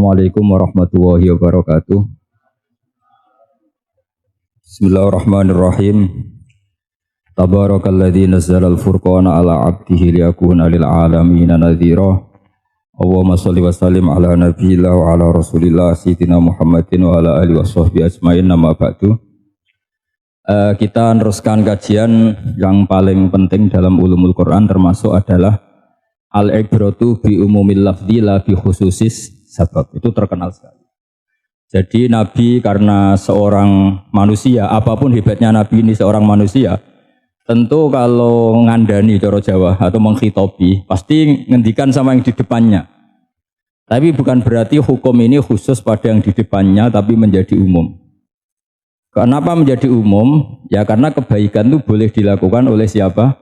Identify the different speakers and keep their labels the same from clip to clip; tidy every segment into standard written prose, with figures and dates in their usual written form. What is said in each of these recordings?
Speaker 1: Assalamualaikum warahmatullahi wabarakatuh. Bismillahirrahmanirrahim. Tabarakalladzi nazzala al-furqana ala 'abdihi liyakuna lil 'alamin nadhira. Allahumma shalli wa sallim ala nabiyyillah wa ala rasulillah sayyidina Muhammadin wa ala alihi washabbihi ajmain. Nama ba'du. Kita meneruskan kajian yang paling penting dalam ulumul Quran termasuk adalah al-ibratu bi umumil lafzi la bi khususis sabab. Itu terkenal sekali. Jadi Nabi karena seorang manusia, apapun hebatnya Nabi ini seorang manusia, tentu kalau ngandani cara Jawa atau menghitobi pasti ngendikan sama yang di depannya. Tapi bukan berarti hukum ini khusus pada yang di depannya tapi menjadi umum. Kenapa menjadi umum? Ya karena kebaikan itu boleh dilakukan oleh siapa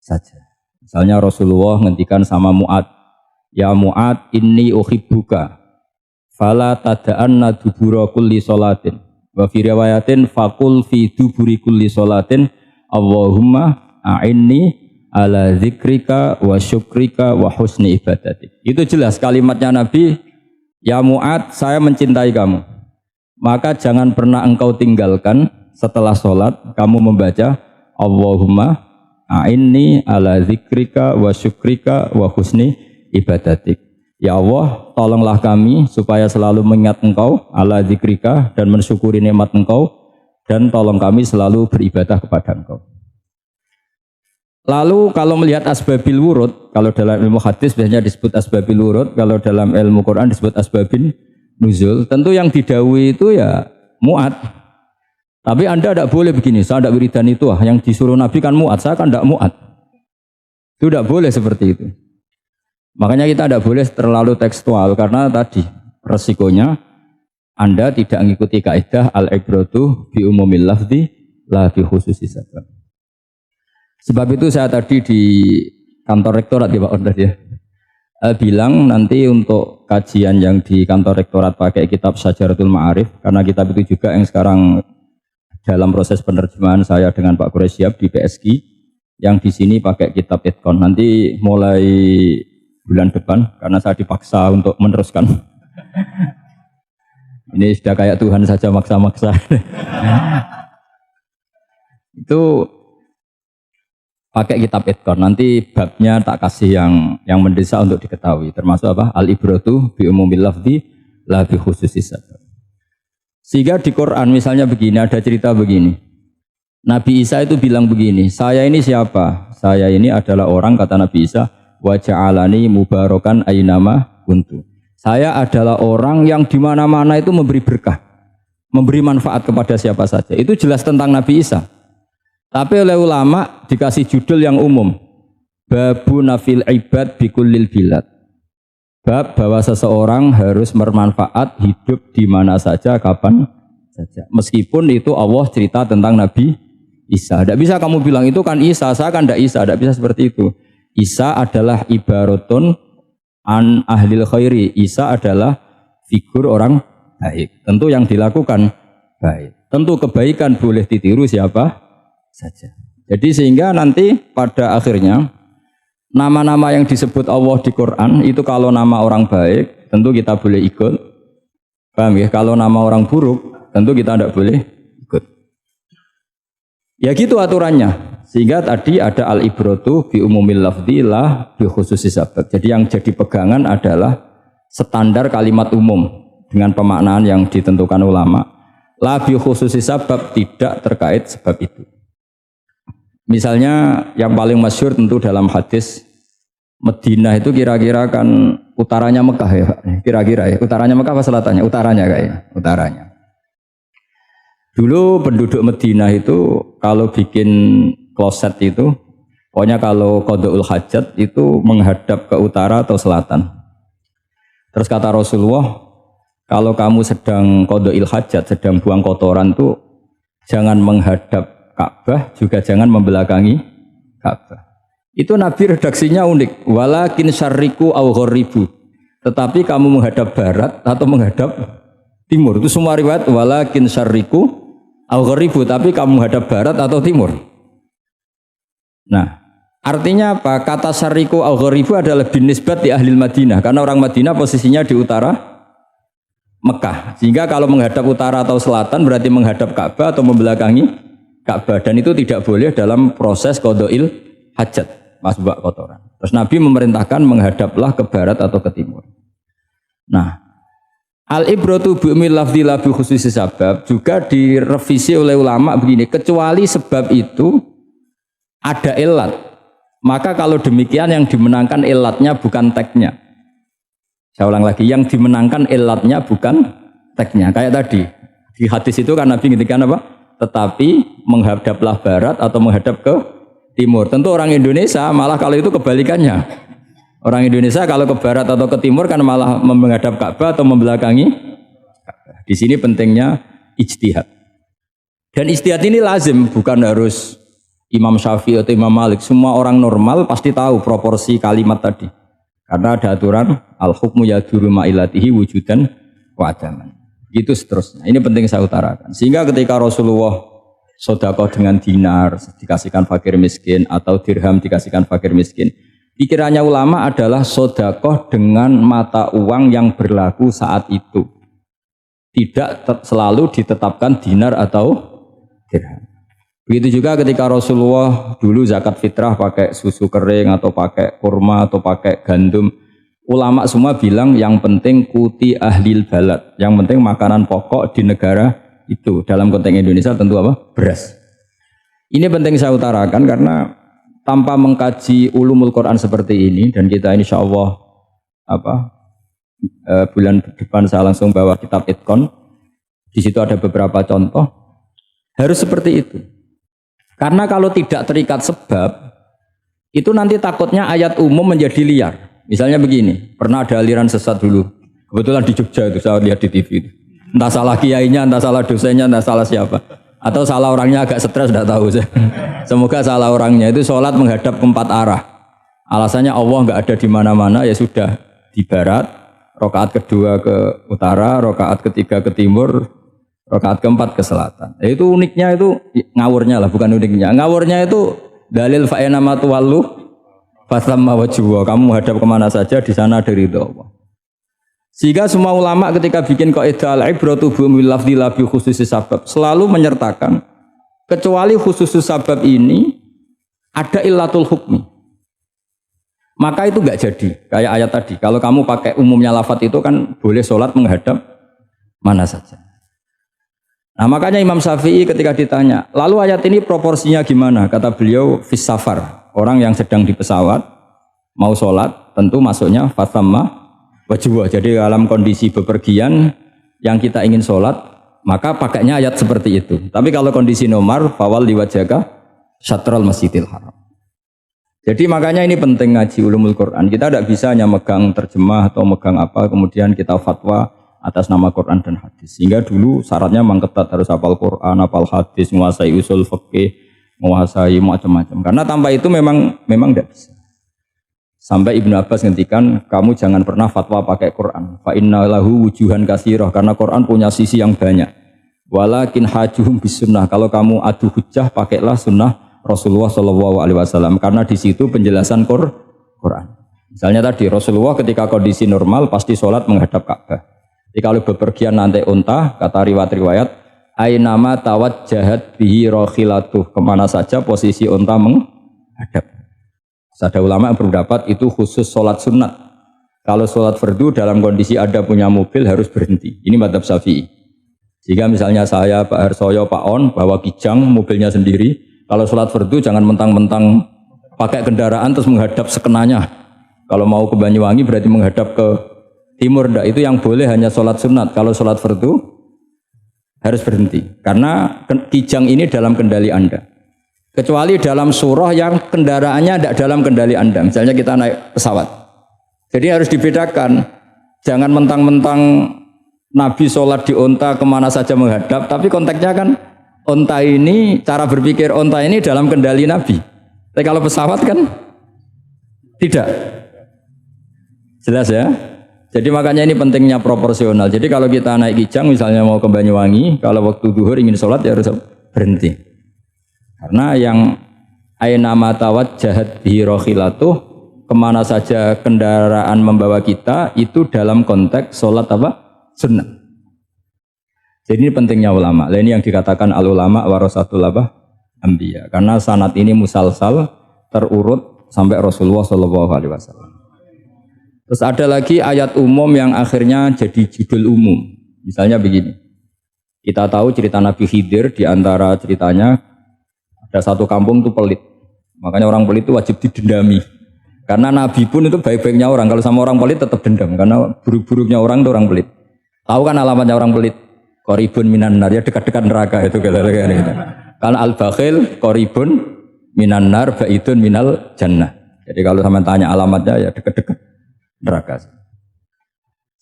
Speaker 1: saja. Misalnya Rasulullah ngendikan sama Mu'ad, ya Mu'ad inni uhibbuka fala tada'anna dubura kulli sholatin wa fi riwayatin faqul fi duburi kulli sholatin Allahumma a'inni ala zikrika wa syukrika wa husni ibadatik. Itu jelas kalimatnya Nabi, ya Mu'ad saya mencintai kamu, maka jangan pernah engkau tinggalkan setelah sholat kamu membaca Allahumma a'inni ala zikrika wa syukrika wa husni ibadatik. Ya Allah, tolonglah kami supaya selalu mengingat Engkau ala zikrika dan mensyukuri nikmat Engkau, dan tolong kami selalu beribadah kepada Engkau. Lalu kalau melihat asbabil wurud, kalau dalam ilmu hadis biasanya disebut asbabil wurud, kalau dalam ilmu Quran disebut asbabin nuzul, tentu yang didhawuhi itu ya Mu'ad. Tapi Anda tidak boleh begini, saya tidak wiridan itu, yang disuruh Nabi kan Mu'ad, saya kan tidak Mu'ad. Itu tidak boleh seperti itu. Makanya kita tidak boleh terlalu tekstual, karena tadi resikonya Anda tidak mengikuti kaidah al-ibratu bi umumil lafzi la bi khususi sabab. Sebab itu saya tadi di kantor rektorat ya Pak Ordas ya, bilang nanti untuk kajian yang di kantor rektorat pakai kitab Syajaratul Ma'arif, karena kitab itu juga yang sekarang dalam proses penerjemahan saya dengan Pak Quraisyab di PSG, yang di sini pakai kitab Itqon. Nanti mulai bulan depan, karena saya dipaksa untuk meneruskan. Ini sudah kayak Tuhan saja maksa-maksa. Itu pakai kitab Itqon. Nanti babnya tak kasih yang mendesak untuk diketahui. Termasuk apa? Al-ibratu bi umumil lafzi la bi khususis sabab. Sehingga di Quran misalnya begini, ada cerita begini. Nabi Isa itu bilang begini, saya ini siapa? Saya ini adalah orang, kata Nabi Isa, wa ja'alani mubarakan aynama kuntu. Saya adalah orang yang di mana-mana itu memberi berkah, memberi manfaat kepada siapa saja. Itu jelas tentang Nabi Isa. Tapi oleh ulama dikasih judul yang umum, babu nafil ibad bikullil bilad. Bab bahwa seseorang harus bermanfaat hidup di mana saja, kapan saja. Meskipun itu Allah cerita tentang Nabi Isa. Tidak bisa kamu bilang itu kan Isa, saya kan tidak Isa. Tidak bisa seperti itu. Isa adalah ibaratun an ahlil khairi. Isa adalah figur orang baik. Tentu yang dilakukan baik. Tentu kebaikan boleh ditiru siapa saja. Jadi sehingga nanti pada akhirnya nama-nama yang disebut Allah di Quran itu kalau nama orang baik tentu kita boleh ikut. Paham ya? Kalau nama orang buruk tentu kita tidak boleh ikut. Ya gitu aturannya. Sehingga tadi ada al-ibratu bi umumil lafzi la bi khususi sabab. Jadi yang jadi pegangan adalah standar kalimat umum dengan pemaknaan yang ditentukan ulama. La bi khususi sabab, tidak terkait sebab itu. Misalnya yang paling masyhur tentu dalam hadis Madinah itu kira-kira kan utaranya Mekah ya, kira-kira ya. Utaranya Mekah apa selatannya? Utaranya kayaknya, utaranya. Dulu penduduk Madinah itu kalau bikin kloset itu, pokoknya kalau qada'ul hajat itu menghadap ke utara atau selatan. Terus kata Rasulullah, kalau kamu sedang qada'il hajat, sedang buang kotoran itu jangan menghadap Ka'bah, juga jangan membelakangi Ka'bah. Itu Nabi redaksinya unik, walakin syarriku au gharibu. Tetapi kamu menghadap barat atau menghadap timur. Itu semua riwayat walakin syarriku au gharibu, tapi kamu menghadap barat atau timur. Nah, artinya apa? Kata syarriku au gharibu adalah binisbat di ahli Madinah, karena orang Madinah posisinya di utara Mekah. Sehingga kalau menghadap utara atau selatan berarti menghadap Ka'bah atau membelakangi Ka'bah. Dan itu tidak boleh dalam proses qada'il hajat, masbuk kotoran. Terus Nabi memerintahkan menghadaplah ke barat atau ke timur. Nah, al-ibratu bi'umil lafzi la bi khususi sabab juga direvisi oleh ulama begini, kecuali sebab itu ada ilat. Maka kalau demikian yang dimenangkan ilatnya bukan teknya. Saya ulang lagi, yang dimenangkan ilatnya bukan teknya. Kayak tadi, di hadis itu kan Nabi ngintikan apa? Tetapi menghadaplah barat atau menghadap ke timur. Tentu orang Indonesia malah kalau itu kebalikannya. Orang Indonesia kalau ke barat atau ke timur kan malah menghadap Ka'bah atau membelakangi Ka'bah. Di sini pentingnya ijtihad. Dan ijtihad ini lazim, bukan harus Imam Syafi'i atau Imam Malik. Semua orang normal pasti tahu proporsi kalimat tadi. Karena ada aturan al-hukmu yaduru ma'ilatihi wujudan wa adaman. Gitu seterusnya. Ini penting saya utarakan. Sehingga ketika Rasulullah sedekah dengan dinar dikasihkan fakir miskin atau dirham dikasihkan fakir miskin, pikirannya ulama adalah sedekah dengan mata uang yang berlaku saat itu. Tidak selalu ditetapkan dinar atau dirham. Begitu juga ketika Rasulullah dulu zakat fitrah pakai susu kering atau pakai kurma atau pakai gandum. Ulama semua bilang yang penting kuti ahlil balad. Yang penting makanan pokok di negara itu. Dalam konteks Indonesia tentu apa? Beras. Ini penting saya utarakan karena tanpa mengkaji ulumul Quran seperti ini, dan kita insya Allah bulan depan saya langsung bawa kitab Itqan. Di situ ada beberapa contoh. Harus seperti itu. Karena kalau tidak terikat sebab, itu nanti takutnya ayat umum menjadi liar. Misalnya begini, pernah ada aliran sesat dulu. Kebetulan di Jogja itu saya lihat di TV. Entah salah kiainya, entah salah dosennya, entah salah siapa. Atau salah orangnya agak stres, tidak tahu. Semoga salah orangnya. Itu sholat menghadap ke 4 arah. Alasannya Allah nggak ada di mana-mana, ya sudah di barat. Rakaat kedua ke utara, rakaat ketiga ke timur, rakaat keempat ke selatan. Itu uniknya itu ngawurnya lah, bukan uniknya. Ngawurnya itu dalil fa'ina matuwallu fasamma wajhuwa. Kamu hadap kemana saja di sana ada ridho Allah. Sehingga semua ulama ketika bikin kaidah al-ibratu bi'umil lafzi la bi khususi sabab selalu menyertakan kecuali khususi sabab ini ada illatul hukmi. Maka itu enggak jadi. Kayak ayat tadi, kalau kamu pakai umumnya lafaz itu kan boleh sholat menghadap mana saja. Nah makanya Imam Syafi'i ketika ditanya, lalu ayat ini proporsinya gimana? Kata beliau, fis safar, orang yang sedang di pesawat mau sholat, tentu masuknya fasamma wajwa. Jadi dalam kondisi bepergian yang kita ingin sholat, maka pakainya ayat seperti itu. Tapi kalau kondisi nomor, fawal liwajaka syatral masjidil haram. Jadi makanya ini penting ngaji ulumul Quran. Kita tidak bisa hanya megang terjemah atau megang apa, kemudian kita fatwa atas nama Quran dan hadis. Sehingga dulu syaratnya memang ketat, harus hafal Quran, hafal hadis, menguasai usul fikih, menguasai macam-macam. Karena tanpa itu memang tidak bisa. Sampai Ibnu Abbas ngendikan, kamu jangan pernah fatwa pakai Quran. Fa inna lahu wujuhan katsirah, karena Quran punya sisi yang banyak. Walakin hajuhum bisunnah. Kalau kamu adu hujjah, pakailah sunnah Rasulullah SAW, karena di situ penjelasan Quran. Misalnya tadi Rasulullah ketika kondisi normal pasti sholat menghadap Ka'bah. Jadi kalau bepergian nanti unta, kata riwayat-riwayat, ainama tawajjahat bihi rakhilatuh, kemana saja posisi unta menghadap. Ada ulama yang berpendapat itu khusus sholat sunat. Kalau sholat fardu dalam kondisi ada punya mobil harus berhenti. Ini madzhab Syafi'i. Jika misalnya saya, Pak Harsoyo, Pak On bawa kijang mobilnya sendiri, kalau sholat fardu jangan mentang-mentang pakai kendaraan terus menghadap sekenanya. Kalau mau ke Banyuwangi berarti menghadap ke timur, enggak. Itu yang boleh hanya sholat sunat. Kalau sholat fardu harus berhenti. Karena kijang ini dalam kendali Anda. Kecuali dalam surah yang kendaraannya tidak dalam kendali Anda. Misalnya kita naik pesawat. Jadi harus dibedakan. Jangan mentang-mentang Nabi sholat di unta kemana saja menghadap. Tapi konteksnya kan unta ini, cara berpikir unta ini dalam kendali Nabi. Tapi kalau pesawat kan tidak. Jelas ya? Jadi makanya ini pentingnya proporsional. Jadi kalau kita naik kijang misalnya mau ke Banyuwangi, kalau waktu duhur ingin sholat ya harus berhenti. Karena yang aina matawajjahat bihi rakhilatuh, kemana saja kendaraan membawa kita itu dalam konteks sholat apa? Sunnah. Jadi ini pentingnya ulama. Lah ini yang dikatakan al ulama warasatul anbiya. Karena sanad ini musalsal terurut sampai Rasulullah Shallallahu Alaihi Wasallam. Terus ada lagi ayat umum yang akhirnya jadi judul umum. Misalnya begini. Kita tahu cerita Nabi Khidir, di antara ceritanya ada satu kampung itu pelit. Makanya orang pelit itu wajib didendami. Karena Nabi pun itu baik-baiknya orang. Kalau sama orang pelit tetap dendam. Karena buruk-buruknya orang itu orang pelit. Tahu kan alamatnya orang pelit? Qoribun minan nar, ya dekat-dekat neraka itu. Karena al-bakhil qoribun minan nar, ba'idun minal jannah. Jadi kalau sama tanya alamatnya ya dekat-dekat neraka.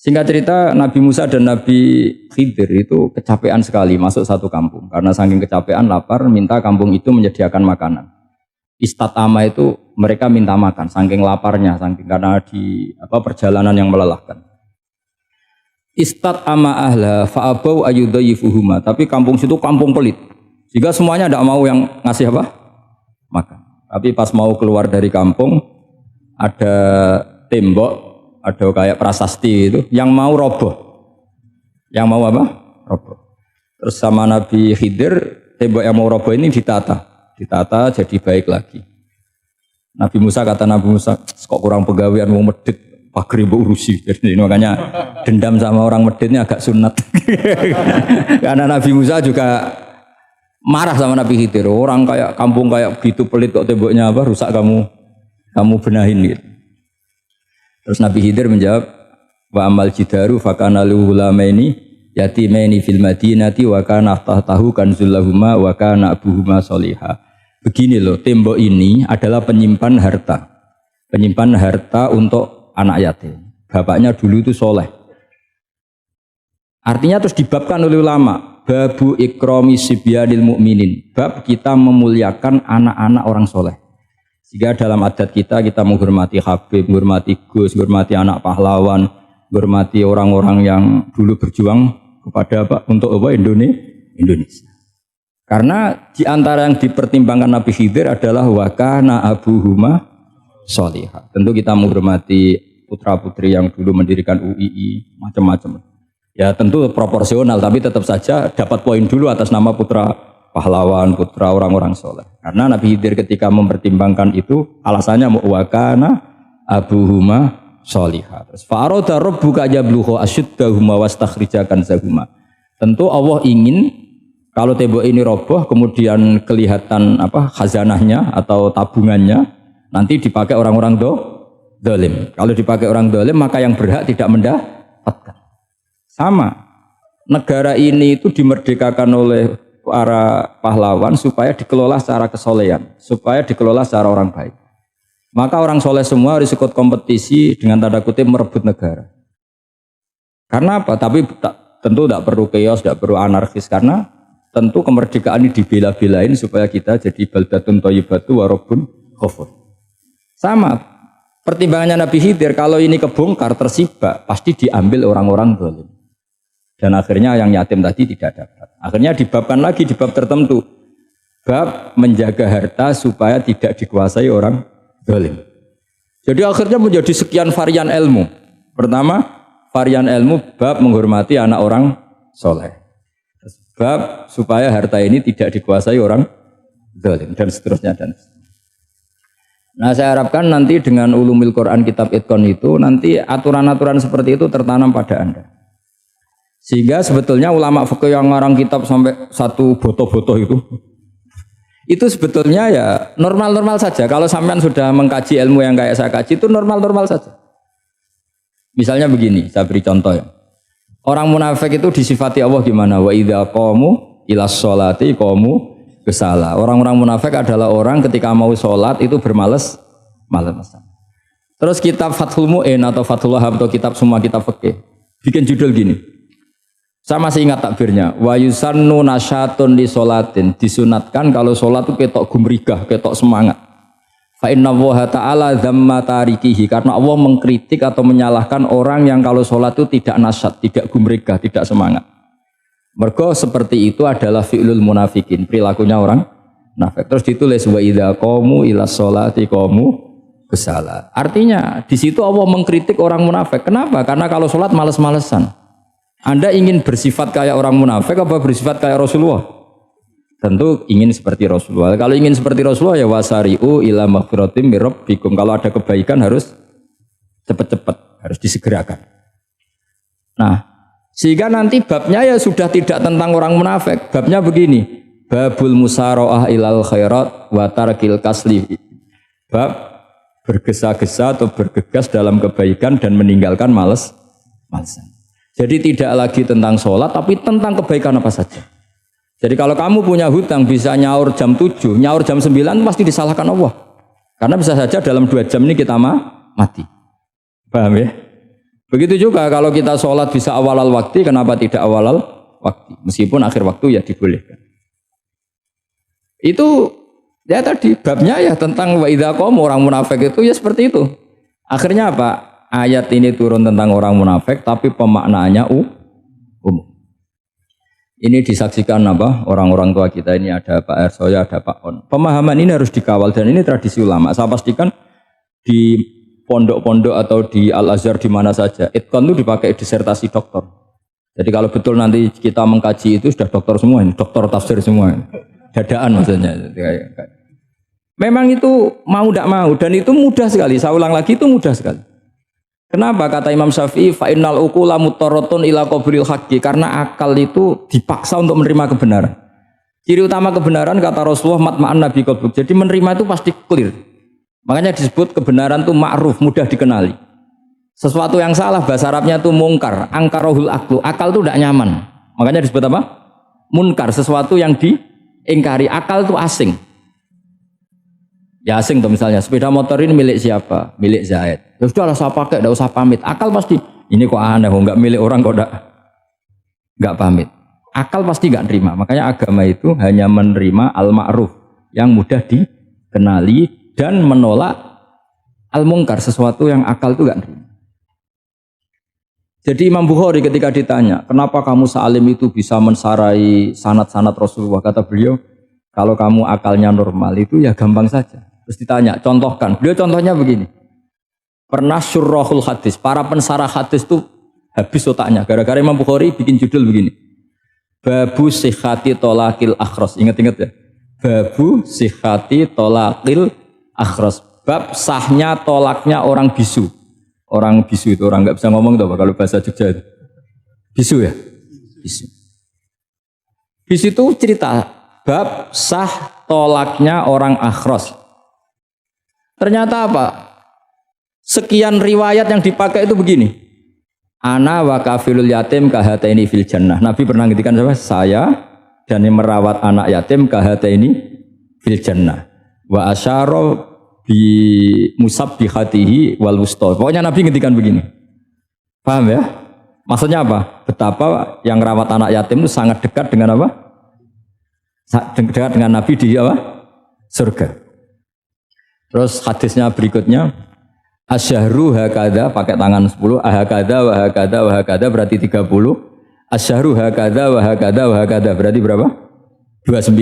Speaker 1: Singkat cerita Nabi Musa dan Nabi Khidir itu kecapean sekali masuk satu kampung. Karena saking kecapean lapar minta kampung itu menyediakan makanan. Istatama itu mereka minta makan saking laparnya, saking karena di perjalanan yang melelahkan. Istatama ahla fa'abau ayyudayyifuhuma, tapi kampung situ kampung pelit. Jika semuanya tidak mau yang ngasih apa? Makan. Tapi pas mau keluar dari kampung ada tembok, ada kayak prasasti itu yang mau roboh. Yang mau apa? Roboh. Terus sama Nabi Khidir, tembok yang mau roboh ini ditata jadi baik lagi. Nabi Musa kata Nabi Musa, kok kurang pegawaian mau medit pagri mbok urusi. Jadi makanya dendam sama orang medit ini agak sunat. Karena Nabi Musa juga marah sama Nabi Khidir. Orang kayak kampung kayak gitu pelit kok temboknya apa rusak kamu benahin gitu. Terus Nabi Khidir menjawab, wa amal jidaru fakana luhulamaini yatimaini fil madinati wa kana tahtahu kanzul lahuma wa kana abuhuma sholiha. Begini loh, tembok ini adalah penyimpan harta. Penyimpan harta untuk anak yatim. Bapaknya dulu itu soleh. Artinya terus dibabkan oleh ulama, babu ikrami sibyanil mu'minin. Bab kita memuliakan anak-anak orang soleh. Jika dalam adat kita menghormati Habib, menghormati Gus, menghormati anak pahlawan, menghormati orang-orang yang dulu berjuang kepada untuk Indonesia. Karena di antara yang dipertimbangkan Nabi Khidir adalah wakana abuhuma sholihah. Tentu kita menghormati putra-putri yang dulu mendirikan UII, macam-macam. Ya tentu proporsional, tapi tetap saja dapat poin dulu atas nama putra pahlawan, putra orang-orang soleh. Karena Nabi Khidir ketika mempertimbangkan itu alasannya wakana abuhuma sholihah. Terus fa'arada rabbuka yablugha ashuddahuma wastakhrijakan zahuma. Tentu Allah ingin kalau tembok ini roboh kemudian kelihatan khazanahnya atau tabungannya nanti dipakai orang-orang dolim. Kalau dipakai orang dolim maka yang berhak tidak mendapatkan. Sama. Negara ini itu dimerdekakan oleh para pahlawan supaya dikelola secara kesolehan, supaya dikelola secara orang baik. Maka orang soleh semua harus ikut kompetisi dengan tanda kutip merebut negara. Karena apa? Tapi tentu tidak perlu chaos, tidak perlu anarkis, karena tentu kemerdekaan ini dibela-belain supaya kita jadi baldatun thayyibatu wa rabbun ghafur. Sama pertimbangannya Nabi Khidir, kalau ini kebongkar tersibak pasti diambil orang-orang zalim. Dan akhirnya yang yatim tadi tidak dapat. Akhirnya dibabkan lagi di bab tertentu. Bab menjaga harta supaya tidak dikuasai orang zalim. Jadi akhirnya menjadi sekian varian ilmu. Pertama, varian ilmu bab menghormati anak orang soleh. Bab supaya harta ini tidak dikuasai orang zalim dan seterusnya dan seterusnya. Nah, saya harapkan nanti dengan ulumul Quran kitab Itqan itu nanti aturan-aturan seperti itu tertanam pada Anda. Sehingga sebetulnya ulama fikih yang ngarang kitab sampai satu boto-boto itu sebetulnya ya normal-normal saja. Kalau sampean sudah mengkaji ilmu yang kayak saya kaji itu normal-normal saja. Misalnya begini, saya beri contoh ya. Orang munafik itu disifati Allah gimana? Wa idza qamu ilas sholati qamu kusala. Orang-orang munafik adalah orang ketika mau sholat itu bermalas-malasan. Terus kitab Fathul Mu'in atau Fathul Wahhab atau kitab semua kitab fikih bikin judul gini. Saya masih ingat takbirnya. Wa yusannu nasyatun li sholatin. Disunatkan kalau sholat itu ketok gumrigah, ketok semangat. Fa inna Allaha ta'ala dzamma tarikihi, karena Allah mengkritik atau menyalahkan orang yang kalau sholat itu tidak nasyat, tidak gumregah, tidak semangat. Mergo seperti itu adalah fi'lul munafikin, perilakunya orang munafik. Terus ditulis wa idza qamu ila sholati qamu kusala. Artinya di situ Allah mengkritik orang munafik. Kenapa? Karena kalau sholat males-malesan. Anda ingin bersifat kayak orang munafik apa bersifat kayak Rasulullah? Tentu ingin seperti Rasulullah. Kalau ingin seperti Rasulullah ya wasari'u ila maghfiratim mir rabbikum. Kalau ada kebaikan harus cepat-cepat, harus disegerakan. Nah, sehingga nanti babnya ya sudah tidak tentang orang munafik. Babnya begini, babul musara'ah ilal khairat wa tarkil kasli. Bab bergesa-gesa atau bergegas dalam kebaikan dan meninggalkan malesan. Jadi tidak lagi tentang sholat, tapi tentang kebaikan apa saja. Jadi kalau kamu punya hutang bisa nyaur jam 7, nyaur jam 9 pasti disalahkan Allah. Karena bisa saja dalam 2 jam ini kita mati. Paham ya? Begitu juga kalau kita sholat bisa awal waktu, kenapa tidak awal waktu? Meskipun akhir waktu ya dibolehkan. Itu ya tadi babnya ya tentang wa idza qamu, orang munafik itu ya seperti itu. Akhirnya apa? Ayat ini turun tentang orang munafik tapi pemaknaannya umum. Ini disaksikan apa? Orang-orang tua kita ini ada Pak Ersoya, ada Pak On. Pemahaman ini harus dikawal dan ini tradisi ulama. Saya pastikan di pondok-pondok atau di Al-Azhar di mana saja, itqan itu dipakai disertasi doktor. Jadi kalau betul nanti kita mengkaji itu sudah doktor semua ini, doktor tafsir semua ini. Dadaan maksudnya. Memang itu mau tidak mau dan itu mudah sekali. Saya ulang lagi itu mudah sekali. Kenapa kata Imam Syafi'i fa innal uqula mutarratun ila qabril haqqi, karena akal itu dipaksa untuk menerima kebenaran. Ciri utama kebenaran kata Rasulullah matma'an nabi qalbuk. Jadi menerima itu pasti clear. Makanya disebut kebenaran itu ma'ruf, mudah dikenali. Sesuatu yang salah bahasa Arabnya itu mungkar, angkarohul aklu. Akal itu tidak nyaman. Makanya disebut apa? Munkar, sesuatu yang diingkari. Akal itu asing. Ya asing tuh misalnya, sepeda motor ini milik siapa? Milik Zaid. Ya sudah lah saya pakai, tidak usah pamit. Akal pasti, ini kok aneh, nggak milik orang kok nggak pamit. Akal pasti nggak terima. Makanya agama itu hanya menerima al-ma'ruf yang mudah dikenali dan menolak al-mungkar, sesuatu yang akal itu nggak terima. Jadi Imam Bukhari ketika ditanya, kenapa kamu salim itu bisa mensarai sanad-sanad Rasulullah? Kata beliau, kalau kamu akalnya normal itu ya gampang saja. Terus ditanya, contohkan. Beliau contohnya begini. Pernah syurrahul hadis, para pensarah hadis itu habis otaknya. Gara-gara Imam Bukhari bikin judul begini. Babu sihhati tolakil akhros. Ingat-ingat ya. Babu sihhati tolakil akhros. Bab sahnya tolaknya orang bisu. Orang bisu itu orang nggak bisa ngomong tuh kalau bahasa Jogja itu. Bisu ya? Bisu. Bisu itu cerita bab sah tolaknya orang akhros. Ternyata apa? Sekian riwayat yang dipakai itu begini. Ana wa kafilul yatim kahataini fil jannah. Nabi pernah ngintikan apa? Saya dan yang merawat anak yatim kahataini fil jannah. Wa asyara bi musabbihatihi wal wusta. Pokoknya Nabi ngintikan begini. Paham ya? Maksudnya apa? Betapa yang merawat anak yatim itu sangat dekat dengan apa? Dekat dengan Nabi di apa? Surga. Terus hadisnya berikutnya asyahru hakada pakai tangan 10, ahakada wa hakada wa hakada berarti 30. Asyahru hakada wa hakada wa hakada berarti berapa? 29.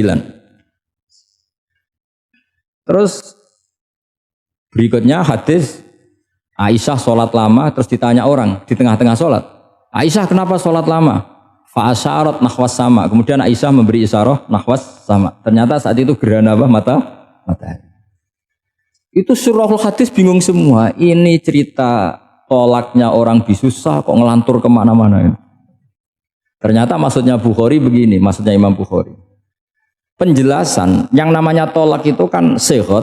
Speaker 1: Terus berikutnya hadis Aisyah sholat lama, terus ditanya orang di tengah-tengah sholat, Aisyah kenapa sholat lama? Fa'asyarat nahwas sama. Kemudian Aisyah memberi isyarah nahwas sama. Ternyata saat itu gerhana apa? Matahari. Itu surahul hadis bingung semua. Ini cerita tolaknya orang bisusah kok ngelantur kemana-mana ini. Ternyata maksudnya Bukhari begini, maksudnya Imam Bukhari. Penjelasan yang namanya tolak itu kan sihot.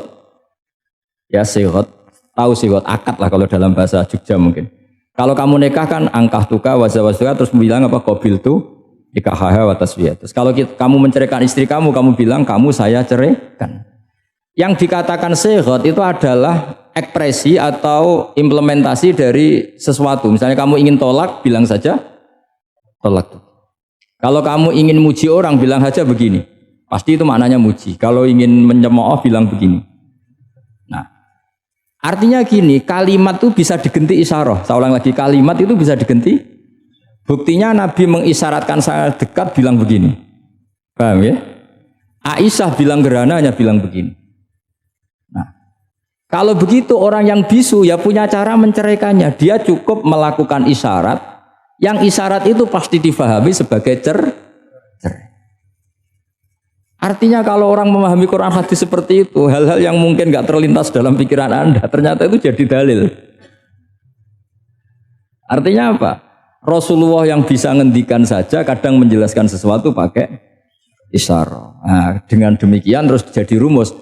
Speaker 1: Ya sihot, tahu sihot, akad lah kalau dalam bahasa Jogja mungkin. Kalau kamu nikah kan angkah tuka wazawasuka terus bilang apa qabil tu nikahaha wa taswiyah. Terus kalau kamu menceraikan istri kamu bilang kamu saya ceraikan. Yang dikatakan sihot itu adalah ekspresi atau implementasi dari sesuatu. Misalnya kamu ingin tolak, bilang saja tolak. Kalau kamu ingin muji orang, bilang saja begini. Pasti itu maknanya muji. Kalau ingin menyemooh, bilang begini. Nah, artinya gini, kalimat itu bisa diganti isyarah. Saya ulang lagi, kalimat itu bisa diganti. Buktinya Nabi mengisyaratkan sangat dekat, bilang begini. Paham ya? Aisyah bilang gerhana hanya bilang begini. Nah, kalau begitu orang yang bisu ya punya cara menceraikannya. Dia cukup melakukan isyarat Yang isyarat itu pasti difahami sebagai cerai. Artinya kalau orang memahami Quran hadis seperti itu, hal-hal yang mungkin nggak terlintas dalam pikiran Anda, ternyata itu jadi dalil. Artinya apa? Rasulullah yang bisa ngendikan saja kadang menjelaskan sesuatu pakai isyarah. Nah, dengan demikian terus jadi rumus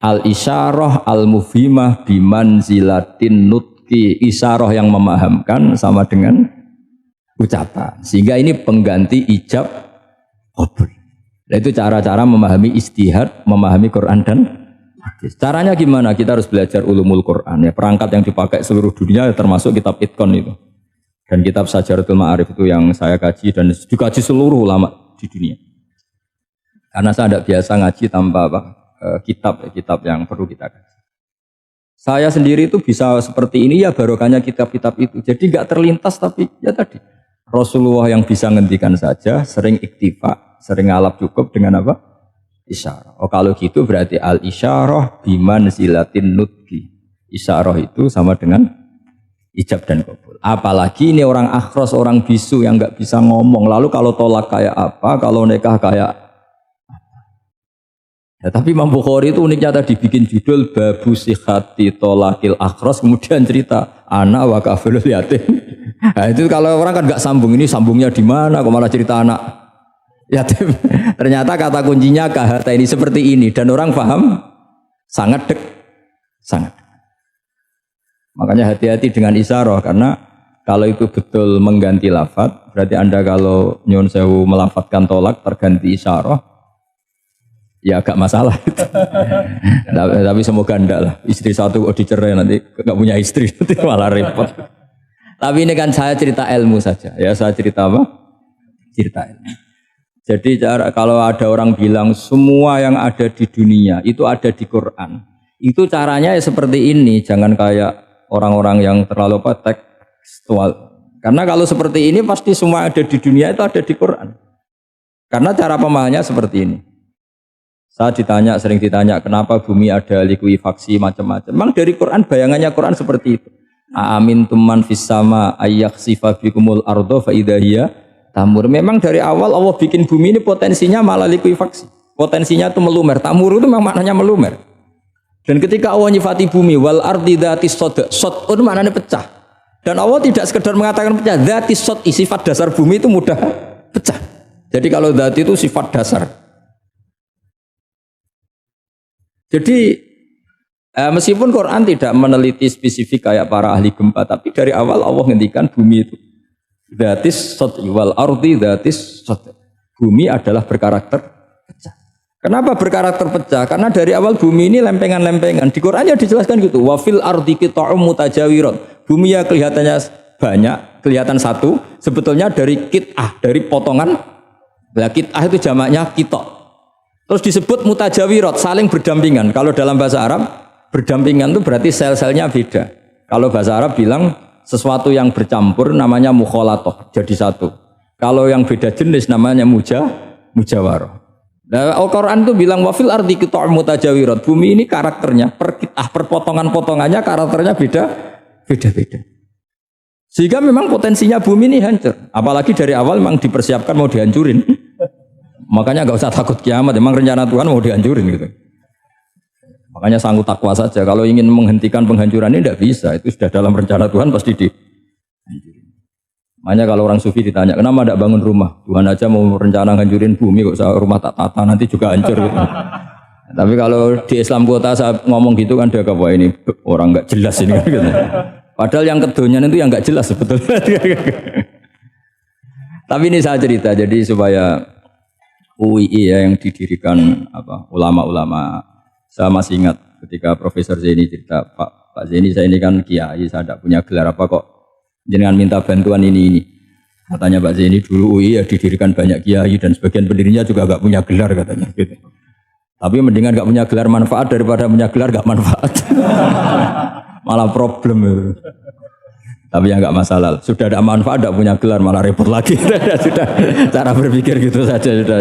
Speaker 1: al-isyarah al-mufhimah bimanzilatin nutki. Isyarah yang memahamkan sama dengan ucapan. Sehingga ini pengganti ijab qabul. Nah, itu cara-cara memahami istihad, memahami Quran dan hadis. Caranya gimana? Kita harus belajar ulumul Quran. Ya, perangkat yang dipakai seluruh dunia termasuk kitab Itqan itu. Dan kitab Syajaratul Ma'arif itu yang saya kaji dan dikaji seluruh ulama di dunia. Karena saya tidak biasa ngaji tanpa kitab yang perlu kita kaji. Saya sendiri itu bisa seperti ini ya barokahnya kitab-kitab itu. Jadi nggak terlintas tapi ya tadi Rasulullah yang bisa ngendikan saja, sering iktifa, sering ngalap cukup dengan apa? Isyarah. Oh kalau gitu berarti al-isyarah bimanzilatin nutki. Isyarah itu sama dengan ijab dan qabul. Apalagi ini orang akhros, orang bisu yang nggak bisa ngomong. Lalu kalau tolak kayak apa, kalau nikah kayak apa? Ya, tapi Imam Bukhari itu uniknya tadi bikin judul Babu Sihati Tolakil Akhros, kemudian cerita anak wa kafilul yatim. Nah, itu kalau orang kan nggak sambung, ini sambungnya di mana? Kok malah cerita anak yatim? Ternyata kata kuncinya kahata ini seperti ini dan orang paham sangat sangat. Makanya hati-hati dengan isyarah karena kalau itu betul mengganti lafaz, berarti Anda kalau nyun sewu melafadzkan tolak terganti isyarah, ya agak masalah. Tapi semoga enggak lah. Istri satu kok dicerai nanti nggak punya istri nanti malah repot. Tapi ini kan saya cerita ilmu saja. Ya saya cerita apa? Cerita ilmu. Jadi kalau ada orang bilang semua yang ada di dunia itu ada di Quran. Itu caranya ya seperti ini. Jangan kayak orang-orang yang terlalu tekstual. Karena kalau seperti ini pasti semua ada di dunia itu ada di Quran. Karena cara pemahamannya seperti ini. Saya sering ditanya kenapa bumi ada likuifaksi macam-macam. Memang dari Quran bayangannya Quran seperti itu. Amin tuman fis sama ayyakhsifa bikumul ardo fa idahiyya tamur. Memang dari awal Allah bikin bumi ini potensinya malah likuifaksi. Potensinya itu melumer. Tamur itu memang maknanya melumer. Dan ketika Allah nyifati bumi wal ardi dzatis sod, sodun maknanya pecah. Dan Allah tidak sekedar mengatakan pecah, dzatis sod, sifat dasar bumi itu mudah pecah. Jadi kalau dzat itu sifat dasar. Jadi meskipun Quran tidak meneliti spesifik kayak para ahli gempa, tapi dari awal Allah ngendikan bumi itu dzatis sod wal ardi dzatis sod. Bumi adalah berkarakter pecah. Kenapa berkarakter pecah? Karena dari awal bumi ini lempengan-lempengan. Di Qurannya dijelaskan gitu. Wa fil ardi qita'um mutajawirat. Bumi ya kelihatannya banyak, kelihatan satu, sebetulnya dari qit'ah, dari potongan. Nah, qit'ah itu jamaknya qita'. Terus disebut mutajawirat, saling berdampingan. Kalau dalam bahasa Arab berdampingan itu berarti sel-selnya beda. Kalau bahasa Arab bilang sesuatu yang bercampur namanya mukhalatoh, jadi satu. Kalau yang beda jenis namanya mujawarah. Nah, Al-Quran itu bilang wafil ardi qita'um mutajawirat. Bumi ini karakternya per potongan-potongannya karakternya beda-beda. Sehingga memang potensinya bumi ini hancur. Apalagi dari awal memang dipersiapkan mau dihancurin. Makanya nggak usah takut kiamat. Memang rencana Tuhan mau dihancurin gitu. Makanya sanggup takwa saja. Kalau ingin menghentikan penghancuran ini tidak bisa. Itu sudah dalam rencana Tuhan pasti dihancurin. Makanya kalau orang sufi ditanya, kenapa tidak bangun rumah? Tuhan aja mau rencana hancurin bumi kok rumah tak tata nanti juga hancur gitu. Tapi kalau di Islam kota saya ngomong gitu kan dia wah ini orang nggak jelas ini gitu. Padahal yang kedonyan itu yang nggak jelas sebetulnya. Tapi ini saya cerita jadi supaya UII ya yang didirikan ulama-ulama. Saya masih ingat ketika Profesor Zaini cerita, Pak Zaini saya ini kan kiai, saya tidak punya gelar apa kok jenengan minta bantuan ini. Katanya Pak Zaini dulu UI ya didirikan banyak kiai dan sebagian pendirinya juga gak punya gelar katanya gitu. Tapi mendingan gak punya gelar manfaat daripada punya gelar gak manfaat. Malah problem. Tapi ya gak masalah. Sudah ada manfaat gak punya gelar malah repot lagi. Sudah cara berpikir gitu saja sudah.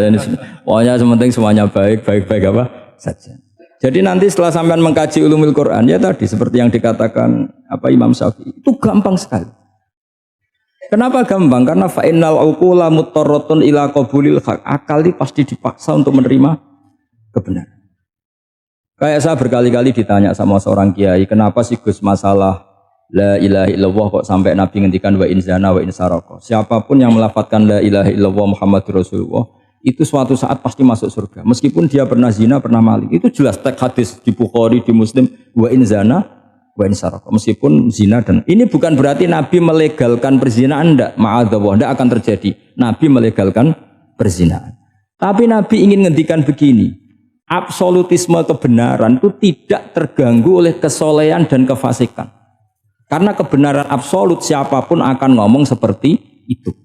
Speaker 1: Pokoknya sementing semuanya baik apa saja. Jadi nanti setelah sampean mengkaji ulumul Quran ya tadi seperti yang dikatakan Imam Syafi'i itu gampang sekali. Kenapa gampang? Karena fa'innal uqula muttarratun ila qabulil haq. Akal ini pasti dipaksa untuk menerima kebenaran. Kayak saya berkali-kali ditanya sama seorang kiai, kenapa sih Gus masalah la ilaha illallah kok sampai Nabi ngendikan wa in zana wa in saraka. Siapapun yang melafadzkan la ilaha illallah Muhammadur Rasulullah itu suatu saat pasti masuk surga. Meskipun dia pernah zina, pernah maling. Itu jelas teks hadis di Bukhari, di Muslim, wa in zana wa in saraka. Meskipun zina dan ini bukan berarti Nabi melegalkan perzinahan, enggak, ma'adzallah, enggak akan terjadi. Nabi melegalkan perzinahan. Tapi Nabi ingin ngendikan begini, absolutisme kebenaran itu tidak terganggu oleh kesolehan dan kefasikan. Karena kebenaran absolut siapapun akan ngomong seperti itu.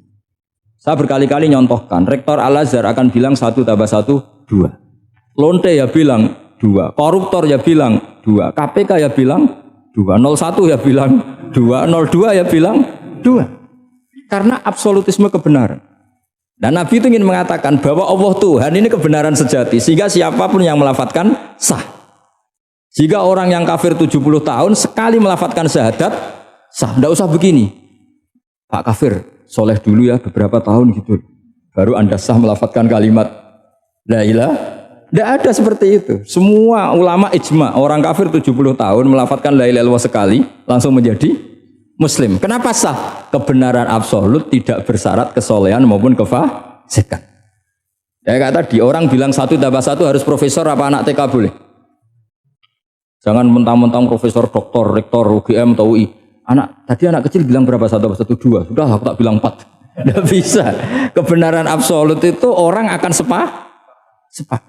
Speaker 1: Saya berkali-kali nyontohkan, Rektor Al-Azhar akan bilang 1 tambah 1, 2. Lonte ya bilang 2, koruptor ya bilang 2, KPK ya bilang 2, 01 ya bilang 2, 02 ya bilang 2. Karena absolutisme kebenaran. Dan Nabi itu ingin mengatakan bahwa Allah Tuhan ini kebenaran sejati. Sehingga siapapun yang melafadzkan sah. Jika orang yang kafir 70 tahun sekali melafadzkan syahadat sah. Tidak usah begini. Pak kafir, soleh dulu ya beberapa tahun gitu. Baru Anda sah melafadzkan kalimat la ilaha. Tidak ada seperti itu. Semua ulama ijma. Orang kafir 70 tahun melafadzkan la ilaha illallah sekali langsung menjadi Muslim. Kenapa sah? Kebenaran absolut tidak bersyarat kesolehan maupun kefasikan. Ya kata tadi orang bilang 1 tambah 1 harus profesor apa anak TK boleh? Jangan mentang-mentang profesor, doktor, rektor, UGM atau UI. Tadi anak kecil bilang berapa 1 tambah 1? 2. Sudah aku tak bilang 4. Tidak bisa. Kebenaran absolut itu orang akan sepakat.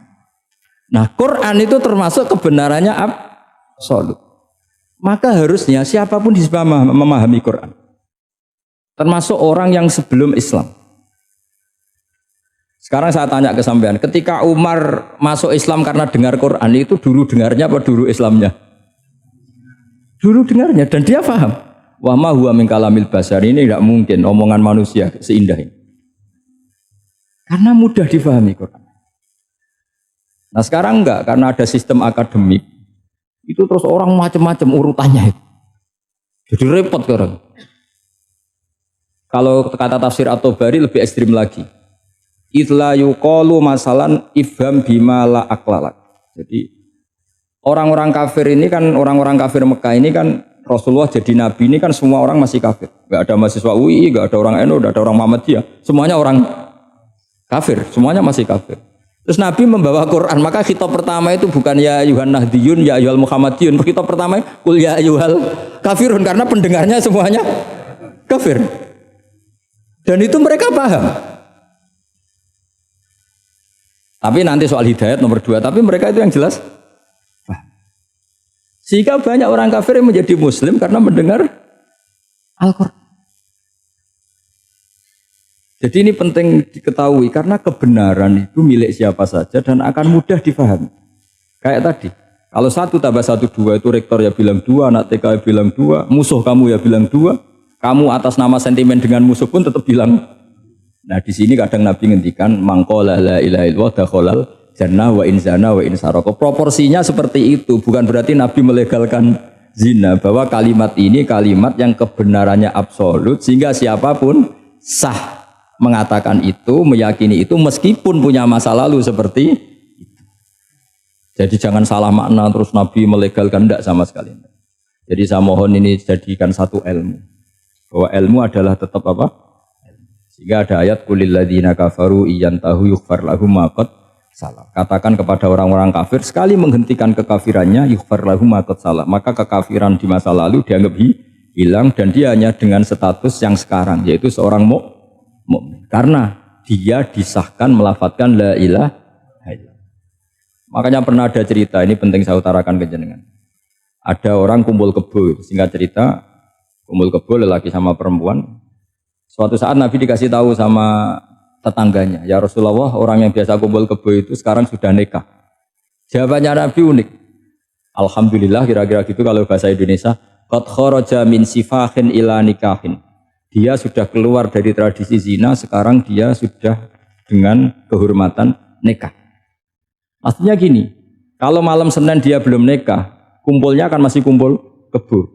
Speaker 1: Nah, Quran itu termasuk kebenarannya absolut. Maka harusnya siapapun bisa memahami Quran. Termasuk orang yang sebelum Islam. Sekarang saya tanya ke sampean, ketika Umar masuk Islam karena dengar Quran, itu dulu dengarnya apa dulu Islamnya? Dulu dengarnya, dan dia paham. Wa ma huwa min kalamil basar, ini tidak mungkin omongan manusia seindah ini. Karena mudah difahami Quran. Nah sekarang enggak, karena ada sistem akademik. Itu terus orang macam-macam urutannya itu. Jadi repot orang. Kalau kata tafsir At-Tabari lebih ekstrim lagi. Itla yuqalu masalan ifham bima la aqlalak. Jadi orang-orang kafir ini kan, orang-orang kafir Mekah ini kan Rasulullah jadi nabi ini kan semua orang masih kafir. Enggak ada mahasiswa UI, enggak ada orang NU, enggak ada orang Muhammadiyah. Semuanya orang kafir, semuanya masih kafir. Terus Nabi membawa Quran, maka khitab pertama itu bukan ya ayuhan nahdiyun, ya ayuhal muhammadiyun. Khitab pertama kul ya ayuhal kafirun, karena pendengarnya semuanya kafir. Dan itu mereka paham. Tapi nanti soal hidayat nomor 2, tapi mereka itu yang jelas paham. Sehingga banyak orang kafir yang menjadi muslim karena mendengar Al-Quran. Jadi ini penting diketahui karena kebenaran itu milik siapa saja dan akan mudah difahami. Kayak tadi, kalau 1 tambah 1 2 itu rektor ya bilang 2, anak TK ya bilang 2, musuh kamu ya bilang 2, kamu atas nama sentimen dengan musuh pun tetap bilang. Nah di sini kadang Nabi ngendikan mangqala la ilaha illallah dakhalal jannah wa in zana wa in saraka. Proporsinya seperti itu, bukan berarti Nabi melegalkan zina, bahwa kalimat ini kalimat yang kebenarannya absolut sehingga siapapun sah mengatakan itu, meyakini itu meskipun punya masa lalu seperti itu. Jadi jangan salah makna terus Nabi melegalkan, tidak sama sekali. Jadi saya mohon ini jadikan satu ilmu, bahwa ilmu adalah tetap apa? Sehingga ada ayat kulil ladzina kafaru iyantahu yughfar lahum ma qad salah. Katakan kepada orang-orang kafir sekali menghentikan kekafirannya yughfar lahum ma qad salah, maka kekafiran di masa lalu dianggap hilang dan dia hanya dengan status yang sekarang, yaitu seorang mukmin. Karena dia disahkan melafadzkan la ilaha illallah. Makanya pernah ada cerita, ini penting saya utarakan ke jenengan. Ada orang kumpul kebo, singkat cerita, kumpul kebo lelaki sama perempuan. Suatu saat Nabi dikasih tahu sama tetangganya, ya Rasulullah, orang yang biasa kumpul kebo itu sekarang sudah nikah. Jawabannya Nabi unik. Alhamdulillah, kira-kira gitu kalau bahasa Indonesia, qad kharaja min sifahin ila nikahin. Dia sudah keluar dari tradisi zina, sekarang dia sudah dengan kehormatan nikah. Artinya gini, kalau malam Senin dia belum nikah, kumpulnya akan masih kumpul kebo.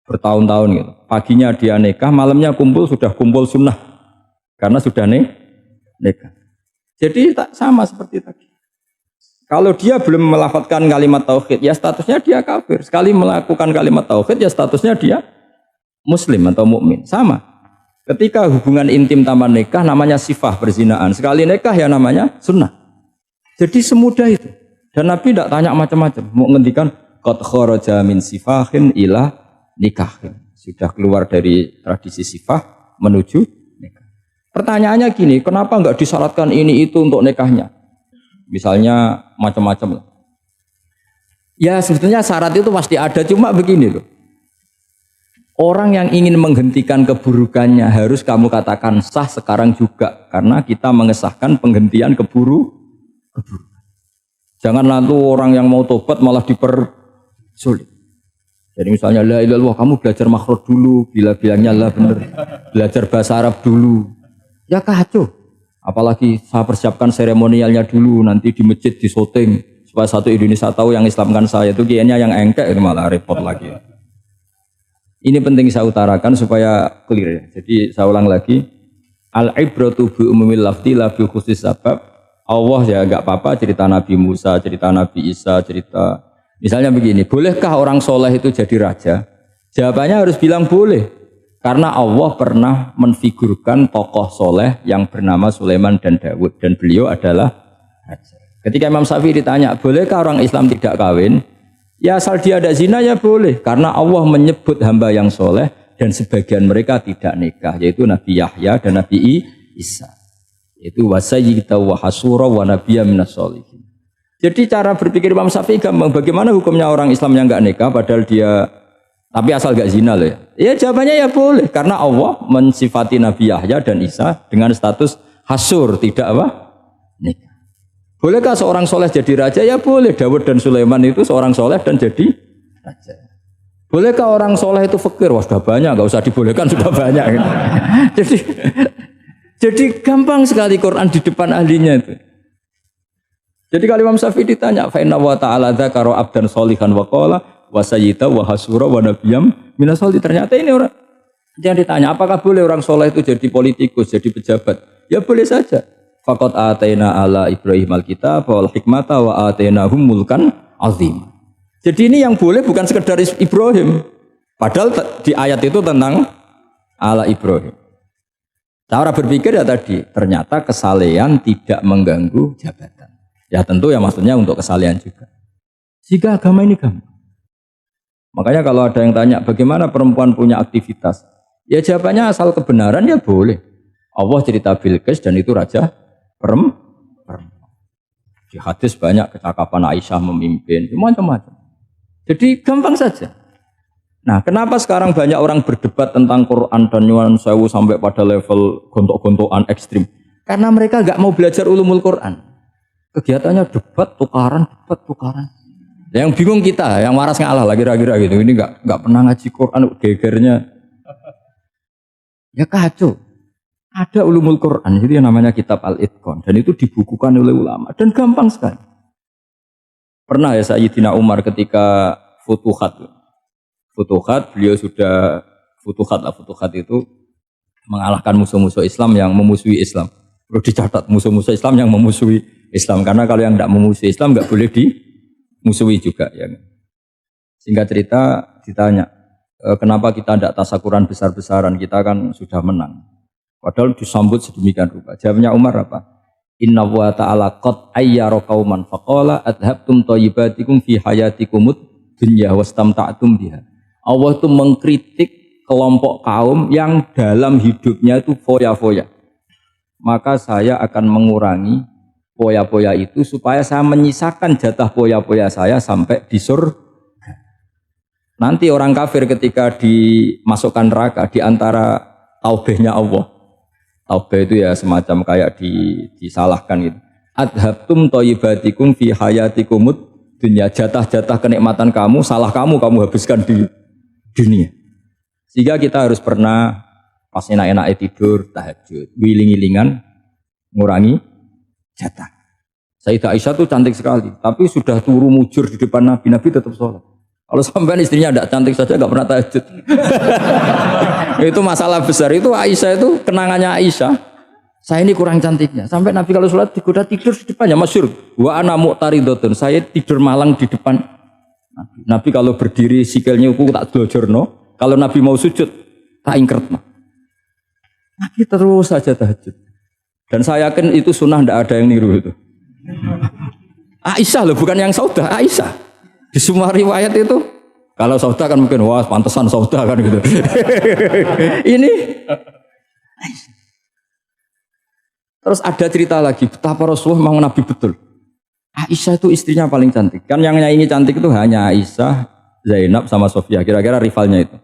Speaker 1: bertahun-tahun gitu. Paginya dia nikah, malamnya sudah kumpul sunnah karena sudah nikah. Jadi tak sama seperti tadi. Kalau dia belum melafalkan kalimat tauhid, ya statusnya dia kafir. Sekali melakukan kalimat tauhid, ya statusnya dia muslim atau mukmin. Sama. Ketika hubungan intim tanpa nikah namanya sifah perzinaan. Sekali nikah ya namanya sunnah. Jadi semudah itu. Dan Nabi tidak tanya macam-macam. Mau ngendikan qad kharaja min sifahin ila nikahin. Sudah keluar dari tradisi sifah menuju nikah. Pertanyaannya gini, kenapa enggak disyaratkan ini itu untuk nikahnya? Misalnya macam-macam. Ya sebetulnya syarat itu pasti ada, cuma begini loh. Orang yang ingin menghentikan keburukannya harus kamu katakan sah sekarang juga. Karena kita mengesahkan penghentian keburukan. Jangan lalu orang yang mau tobat malah dipersulit. Jadi misalnya la ilallah, kamu belajar makhraj dulu, bila bilangnya lah benar. Belajar bahasa Arab dulu. Ya kacau. Apalagi saya persiapkan seremonialnya dulu, nanti di masjid di syuting supaya satu Indonesia tahu yang Islamkan saya itu kayaknya yang engkek, malah repot lagi. Ini penting saya utarakan supaya clear ya. Jadi saya ulang lagi, al-ibratu bi umumil lafzi la bi khusus sabab. Allah ya enggak apa-apa cerita Nabi Musa, cerita Nabi Isa, cerita misalnya begini, bolehkah orang soleh itu jadi raja? Jawabannya harus bilang boleh. Karena Allah pernah menfigurkan tokoh soleh yang bernama Sulaiman dan Daud. Dan beliau adalah raja. Ketika Imam Syafi'i ditanya, bolehkah orang Islam tidak kawin? Ya asal dia ada zina ya boleh. Karena Allah menyebut hamba yang soleh dan sebagian mereka tidak nikah. Yaitu Nabi Yahya dan Nabi Isa. Yaitu wasayyita wa hasura wa nabiyya minas sholihin. Jadi cara berpikir Imam Syafi'i gampang. Bagaimana hukumnya orang Islam yang enggak nikah padahal dia tapi asal gak zina loh ya. Ya jawabannya ya boleh. Karena Allah mensifati Nabi Yahya dan Isa dengan status hasur, tidak apa? Nikah. Bolehkah seorang soleh jadi raja? Ya boleh. Daud dan Sulaiman itu seorang soleh dan jadi raja. Bolehkah orang soleh itu fakir? Wah sudah banyak, gak usah dibolehkan sudah banyak. jadi gampang sekali Quran di depan ahlinya itu. Jadi kalau Imam Syafi'i ditanya, fa inna wa ta'ala dzakara abdan sholihan wa qala wa sayyida wa hasura wa nabiyyam minas sholihin. Ternyata ini orang yang ditanya, apakah boleh orang soleh itu jadi politikus, jadi pejabat? Ya boleh saja. Faqad ataina ala Ibrahim alkitab wal hikmata wa atainahum mulkan azim. Jadi ini yang boleh bukan sekedar Ibrahim. Padahal di ayat itu tentang ala Ibrahim. Cara berpikir ya tadi, ternyata kesalehan tidak mengganggu jabatan. Ya tentu ya maksudnya untuk kesalehan juga. Jika agama ini gampang. Makanya kalau ada yang tanya bagaimana perempuan punya aktivitas, ya jawabannya asal kebenaran ya boleh. Allah cerita Bilqis dan itu raja perempuan. Di hadis banyak kecakapan Aisyah memimpin, macam-macam. Jadi gampang saja. Nah, kenapa sekarang banyak orang berdebat tentang Quran dan nyuwun sewu sampai pada level gontok-gontokan ekstrim? Karena mereka nggak mau belajar ulumul Quran. Kegiatannya debat, tukaran. Yang bingung kita, yang waras ngalah lagi kira-kira gitu. Ini nggak pernah ngaji Quran, gegernya. Ya kacau. Ada ulumul Quran, itu yang namanya kitab Al-Itqan. Dan itu dibukukan oleh ulama. Dan gampang sekali. Pernah ya Sayyidina Umar ketika Futuhat, beliau sudah Futuhat itu mengalahkan musuh-musuh Islam yang memusuhi Islam. Perlu dicatat, musuh-musuh Islam yang memusuhi Islam. Karena kalau yang tidak memusuhi Islam nggak boleh dimusuhi juga. Ya. Singkat cerita ditanya, kenapa kita tidak tasakuran besar-besaran, kita kan sudah menang. Padahal disambut sedemikian rupa. Jawabnya Umar apa? Inna wa ta'ala qad ayyara qauman faqala adhabtum thayyibatikum fi hayatikumud dunya wastamta'tum biha. Allah itu mengkritik kelompok kaum yang dalam hidupnya itu foya-foya. Maka saya akan mengurangi foya-foya itu supaya saya menyisakan jatah foya-foya saya sampai di surga. Nanti orang kafir ketika dimasukkan neraka di antara taubahnya Allah. Taubah itu ya semacam kayak disalahkan gitu. Adhabtum thayyibatikum fi hayatikumud dunya, jatah-jatah kenikmatan kamu, salah kamu habiskan di dunia. Sehingga kita harus pernah pas enak-enaknya tidur, tahajud, wiling-wilingan, ngurangi jatah. Sayyidah Aisyah tuh cantik sekali, tapi sudah turu mujur di depan Nabi tetap sholat. Kalau sampai istrinya tidak cantik saja nggak pernah tahajud. Itu masalah besar. Itu Aisyah itu kenangannya Aisyah. Saya ini kurang cantiknya. Sampai Nabi kalau sholat digoda tidur di depannya masyhur. Wa ana mu'taridotun. Saya tidur malang di depan Nabi. Nabi kalau berdiri sikilnya aku tak dojorno. Kalau Nabi mau sujud tak ingkretno. Nabi terus saja tahajud. Dan saya yakin itu sunnah, tidak ada yang niru itu. Aisyah loh, bukan yang Saudah, Aisyah. Di semua riwayat itu, kalau Saudah kan mungkin, wah pantesan Saudah kan gitu. Ini Aisyah. Terus ada cerita lagi, betapa Rasulullah memang Nabi betul. Aisyah itu istrinya paling cantik. Kan yang nyanyi cantik itu hanya Aisyah, Zainab sama Sofia. Kira-kira rivalnya itu.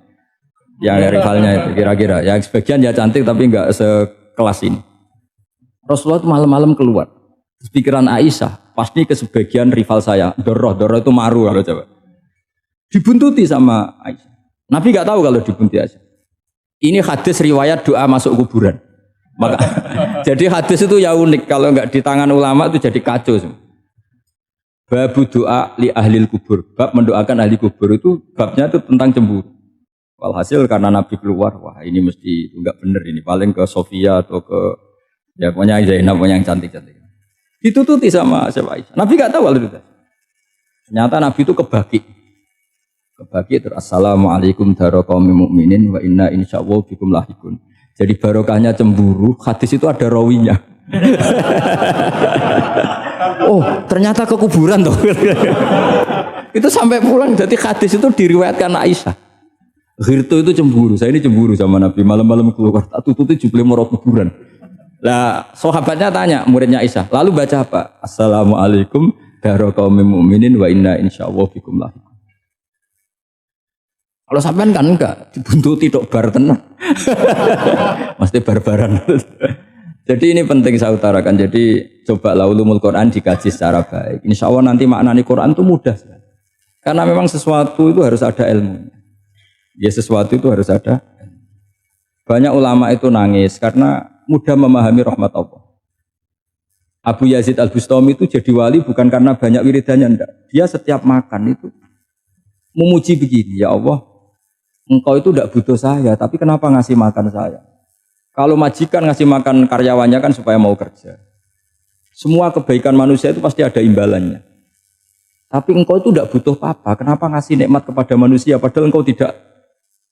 Speaker 1: Yang rivalnya itu, kira-kira. Yang sebagian ya cantik tapi enggak sekelas ini. Rasulullah itu malam-malam keluar. Terus pikiran Aisyah, pasti ke sebagian rival saya. Doroh itu maru kalau coba. Dibuntuti sama Aisyah. Nabi nggak tahu kalau dibuntuti Aisyah. Ini hadis riwayat doa masuk kuburan. Maka jadi hadis itu ya unik. Kalau nggak di tangan ulama itu jadi kacau. Babu doa li ahlil kubur. Bab mendoakan ahli kubur itu babnya itu tentang cemburu. Walhasil karena Nabi keluar, wah ini mesti nggak bener ini. Paling ke Sofia atau ke ya pokoknya Zainab, pokoknya yang cantik-cantik. Ditututi sama siapa Aisyah. Nabi nggak tahu kalau itu. Ternyata Nabi itu kebagi terus assalamualaikum daraqaumin mukminin wa inna insyaallah bikum lahikun. Jadi barokahnya cemburu, hadis itu ada rawinya. Oh, ternyata ke kuburan tuh. Itu sampai pulang jadi hadis itu diriwayatkan Aisyah. Ghirtu itu cemburu, saya ini cemburu sama Nabi, malam-malam keluar tak tututi jubli moro kuburan. Lah, sahabatnya tanya muridnya Aisyah, lalu baca apa? Assalamualaikum daraqaumin mukminin wa inna insyaallah bikum lahikun. Kalau sampean kan enggak dibuntuti tok bar tenan. Mesti barbaran. Jadi ini penting saya utarakan. Jadi coba ulumul Quran dikaji secara baik. Insya Allah nanti maknani Quran itu mudah. Karena memang sesuatu itu harus ada ilmunya. Ya sesuatu itu harus ada. Banyak ulama itu nangis karena mudah memahami rahmat Allah. Abu Yazid Al-Bustami itu jadi wali bukan karena banyak wiridannya, enggak. Dia setiap makan itu memuji begini, ya Allah, engkau itu enggak butuh saya, tapi kenapa ngasih makan saya? Kalau majikan ngasih makan karyawannya kan supaya mau kerja. Semua kebaikan manusia itu pasti ada imbalannya. Tapi engkau itu enggak butuh apa-apa, kenapa ngasih nikmat kepada manusia padahal engkau tidak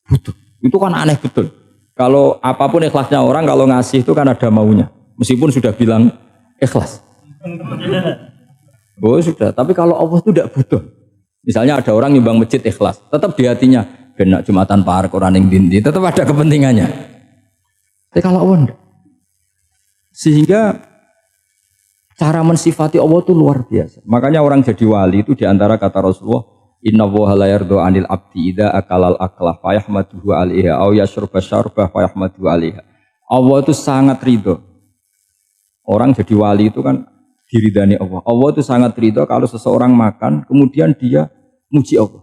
Speaker 1: butuh? Itu kan aneh betul. Kalau apapun ikhlasnya orang, kalau ngasih itu kan ada maunya. Meskipun sudah bilang ikhlas. Oh sudah, tapi kalau Allah itu tidak butuh. Misalnya ada orang nyumbang masjid ikhlas, tetap di hatinya, benak Jumatan Park, orang yang dinti, tetap ada kepentingannya. Tapi kalau Allah enggak. Sehingga cara mensifati Allah itu luar biasa. Makanya orang jadi wali itu diantara kata Rasulullah, Inna woha la yardo anil abdi idha akalal aklah fayahmaduhu alaiha au yashrba syarbah fayahmaduhu alaiha. Allah itu sangat ridho. Orang jadi wali itu kan diridani Allah. Allah itu sangat ridho kalau seseorang makan kemudian dia muji Allah.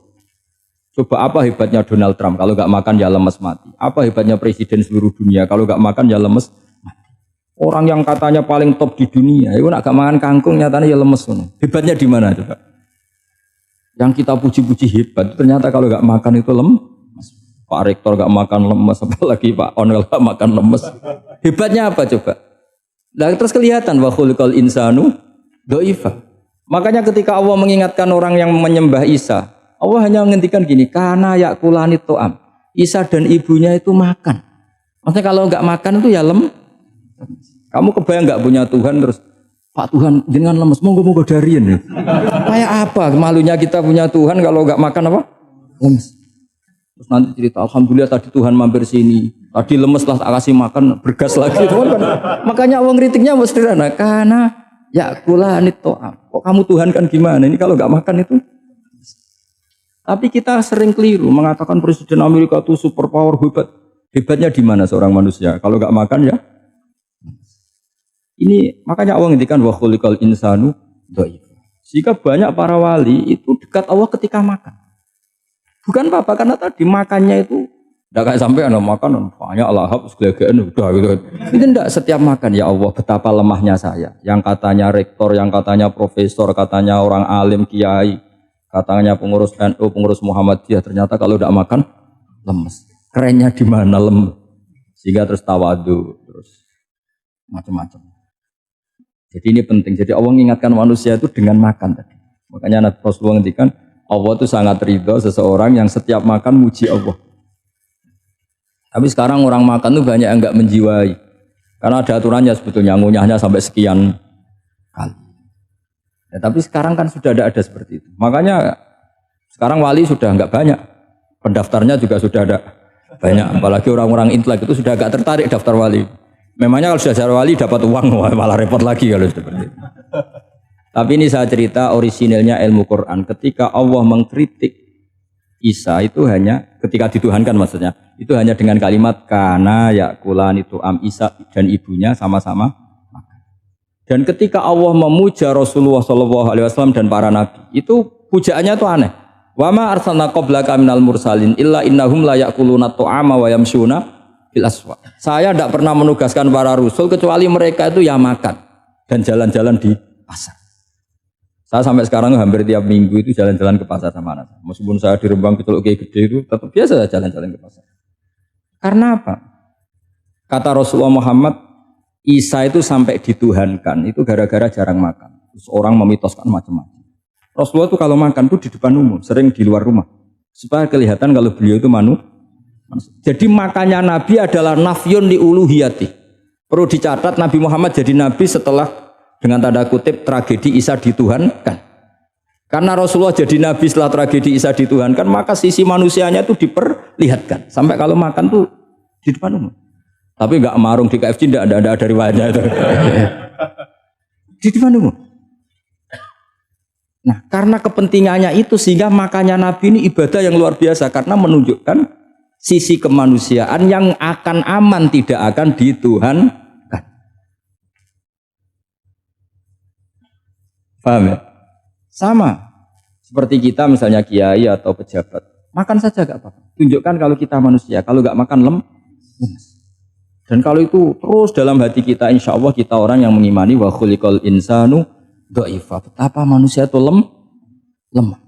Speaker 1: Coba apa hebatnya Donald Trump kalau gak makan ya lemes mati. Apa hebatnya presiden seluruh dunia kalau gak makan ya lemes mati. Orang yang katanya paling top di dunia itu nak gak makan kangkung nyatanya ya lemes. Hebatnya di mana coba? Yang kita puji-puji hebat, ternyata kalau nggak makan itu lemes. Pak Rektor nggak makan lemes, apalagi Pak Onel nggak makan lemes. Hebatnya apa coba? Nah, terus kelihatan wa khuliqal insanu dhaifa. Makanya ketika Allah mengingatkan orang yang menyembah Isa, Allah hanya menghentikan gini, karena yakulani to'am. Isa dan ibunya itu makan. Maksudnya kalau nggak makan itu ya lemes. Kamu kebayang nggak punya Tuhan terus Pak Tuhan dengan lemes, monggo darian ya. Kayak apa malunya kita punya Tuhan kalau nggak makan apa? Lemes. Terus nanti cerita, alhamdulillah tadi Tuhan mampir sini. Tadi lemes lah tak kasih makan, bergas lagi. Kan? Makanya Allah kritiknya mau sederhana. Karena ya kulani to'am. Kok kamu Tuhan kan gimana? Ini kalau nggak makan itu. Tapi kita sering keliru mengatakan Presiden Amerika itu superpower hebat. Hebatnya di mana seorang manusia? Kalau nggak makan ya. Ini makanya Allah ngendikan wa khuliqal insanu dhaif. Sehingga banyak para wali itu dekat Allah ketika makan. Bukan apa-apa karena tadi makannya itu enggak kayak sampai ana makan banyak lahap segala-galanya udah gitu. Itu enggak setiap makan ya Allah betapa lemahnya saya. Yang katanya rektor, yang katanya profesor, katanya orang alim kiai. Katanya pengurus NU, pengurus Muhammadiyah, ternyata kalau tidak makan lemes. Kerennya di mana lemes? Sehingga terus tawadu, terus macam-macam. Jadi ini penting. Jadi Allah mengingatkan manusia itu dengan makan tadi. Makanya Nabi Rasulullah ngendikan Allah itu sangat ridho seseorang yang setiap makan muji Allah. Tapi sekarang orang makan tuh banyak yang enggak menjiwai. Karena ada aturannya sebetulnya, ngunyahnya sampai sekian kali. Ya, tapi sekarang kan sudah ada seperti itu. Makanya sekarang wali sudah enggak banyak. Pendaftarnya juga sudah ada banyak. Apalagi orang-orang intelek itu sudah agak tertarik daftar wali. Memangnya kalau sudah jadi wali dapat uang, malah repot lagi kalau seperti itu. Tapi ini saya cerita orisinilnya ilmu Quran. Ketika Allah mengkritik Isa itu hanya, ketika dituhankan maksudnya, itu hanya dengan kalimat kana yakulan itu Isa dan ibunya sama-sama makan. Dan ketika Allah memuja Rasulullah SAW dan para nabi, itu pujaannya itu aneh. Wa ma arsalna qablaka minal mursalin illa innahum la yakuluna ta'ama wa yamshuna fil aswaq. Saya tidak pernah menugaskan para rasul kecuali mereka itu ya makan dan jalan-jalan di pasar. Saya sampai sekarang hampir tiap minggu itu jalan-jalan ke pasar sama anak. Meskipun saya di Rembang Teluk Gede itu tetap biasa jalan-jalan ke pasar. Karena apa? Kata Rasulullah Muhammad, Isa itu sampai dituhankan itu gara-gara jarang makan. Terus orang memitoskan macam-macam. Rasulullah itu kalau makan itu di depan umum, sering di luar rumah. Supaya kelihatan kalau beliau itu manusia. Jadi makannya Nabi adalah nafyun li uluhiyati. Perlu dicatat Nabi Muhammad jadi Nabi setelah dengan tanda kutip tragedi Isa dituhankan. Karena Rasulullah jadi Nabi setelah tragedi Isa dituhankan, maka sisi manusianya itu diperlihatkan. Sampai kalau makan tuh di depan umum. Tapi enggak marung di KFC, enggak ada riwayatnya itu. Di depan umum. Nah, karena kepentingannya itu sehingga makannya Nabi ini ibadah yang luar biasa karena menunjukkan sisi kemanusiaan yang akan aman, tidak akan dituhankan. Paham ya? Sama seperti kita misalnya kiai atau pejabat, makan saja gak apa-apa. Tunjukkan kalau kita manusia, kalau gak makan lemes. Dan kalau itu terus dalam hati kita, insya Allah kita orang yang mengimani wa khuliqal insanu dha'ifa. Betapa manusia itu lemah.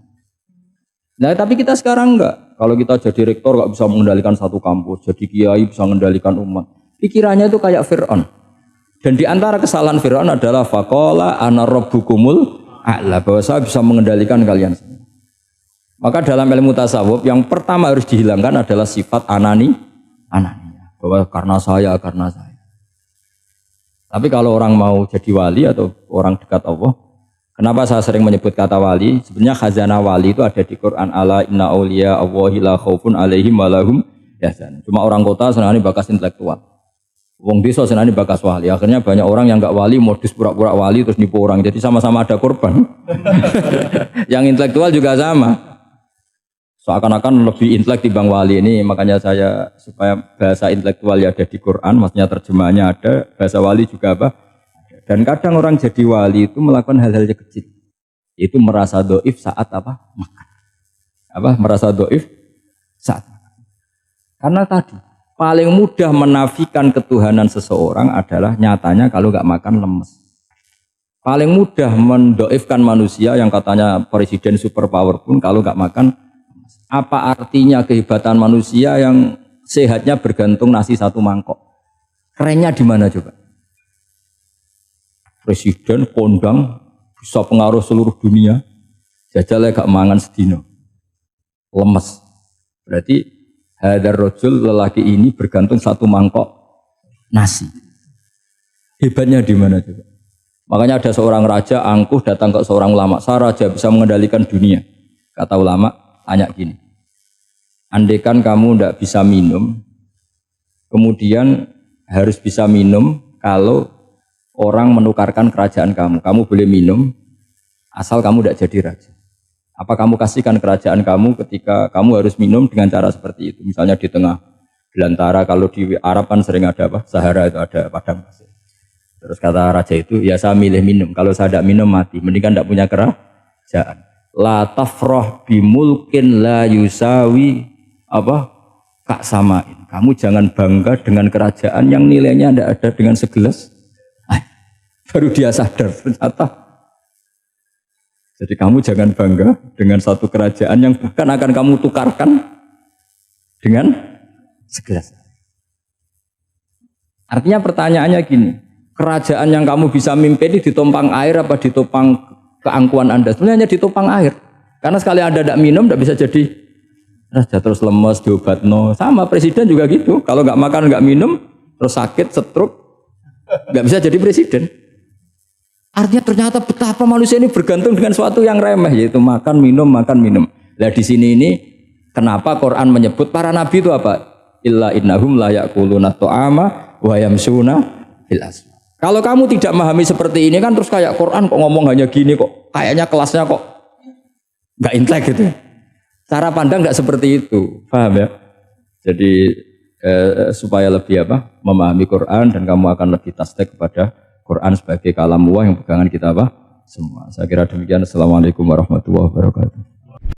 Speaker 1: Nah tapi kita sekarang enggak. Kalau kita jadi rektor gak bisa mengendalikan satu kampus, jadi kiai bisa mengendalikan umat. Pikirannya itu kayak Fir'aun. Dan di antara kesalahan Fir'aun adalah faqala ana rabbukumul a'la, bahwa saya bisa mengendalikan kalian semua. Maka dalam ilmu tasawuf yang pertama harus dihilangkan adalah sifat anania, bahwa karena saya. Tapi kalau orang mau jadi wali atau orang dekat Allah, kenapa saya sering menyebut kata wali? Sebenarnya khazanah wali itu ada di Quran, ala inna awliya Allahi la khaufun alaihim wa lahum yahzanun. Cuma orang kota senangnya bakas intelektual. Wong desa senani bakas wali. Akhirnya banyak orang yang enggak wali modus pura-pura wali terus nipu orang. Jadi sama-sama ada korban. Yang intelektual juga sama. Seakan-akan lebih intelek dibanding wali ini. Makanya saya supaya bahasa intelektual ya ada di Quran, maksudnya terjemahannya ada, bahasa wali juga apa? Dan kadang orang jadi wali itu melakukan hal-hal yang kecil. Itu merasa doif saat apa? Makan. Merasa doif saat makan. Karena tadi paling mudah menafikan ketuhanan seseorang adalah nyatanya kalau nggak makan lemes. Paling mudah mendoifkan manusia yang katanya presiden superpower pun kalau nggak makan lemes. Apa artinya kehebatan manusia yang sehatnya bergantung nasi satu mangkok? Kerennya di mana coba? Presiden kondang bisa pengaruh seluruh dunia. Jajalnya gak mangan sedino. Lemes. Berarti hadar rojul lelaki ini bergantung satu mangkok nasi. Hebatnya di mana juga? Makanya ada seorang raja angkuh datang ke seorang ulama. Saya raja bisa mengendalikan dunia. Kata ulama, tanya gini. Andaikan kamu tidak bisa minum, kemudian harus bisa minum kalau orang menukarkan kerajaan kamu. Kamu boleh minum asal kamu tidak jadi raja. Apa kamu kasihkan kerajaan kamu ketika kamu harus minum dengan cara seperti itu? Misalnya di tengah belantara, kalau di Arab kan sering ada apa? Sahara itu ada padang pasir. Terus kata raja itu, ya saya milih minum. Kalau saya tidak minum mati. Mendingan tidak punya kerajaan. La tafrah bimulkin la yusawi kak samain. Kamu jangan bangga dengan kerajaan yang nilainya tidak ada dengan segelas. Baru dia sadar ternyata. Jadi kamu jangan bangga dengan satu kerajaan yang bahkan akan kamu tukarkan dengan segelas. Artinya pertanyaannya gini, kerajaan yang kamu bisa mimpin ini ditumpang air apa ditopang keangkuhan Anda? Sebenarnya hanya ditopang air. Karena sekali Anda tidak minum, tidak bisa jadi raja, terus lemes, diobatno. Sama presiden juga gitu. Kalau nggak makan, nggak minum, terus sakit, stroke, nggak bisa jadi presiden. Artinya ternyata betapa manusia ini bergantung dengan sesuatu yang remeh, yaitu makan, minum, makan, minum. Nah di sini ini kenapa Quran menyebut para nabi itu apa? Illa innahum la ya'kuluna ta'ama wa yamsuna fil aswaq. Kalau kamu tidak memahami seperti ini kan terus kayak Quran kok ngomong hanya gini kok, kayaknya kelasnya kok nggak intelek gitu. Cara pandang nggak seperti itu, paham ya? Jadi supaya lebih memahami Quran dan kamu akan lebih tasdik kepada Quran sebagai kalamullah yang pegangan kita semua. Saya kira demikian. Assalamualaikum warahmatullahi wabarakatuh.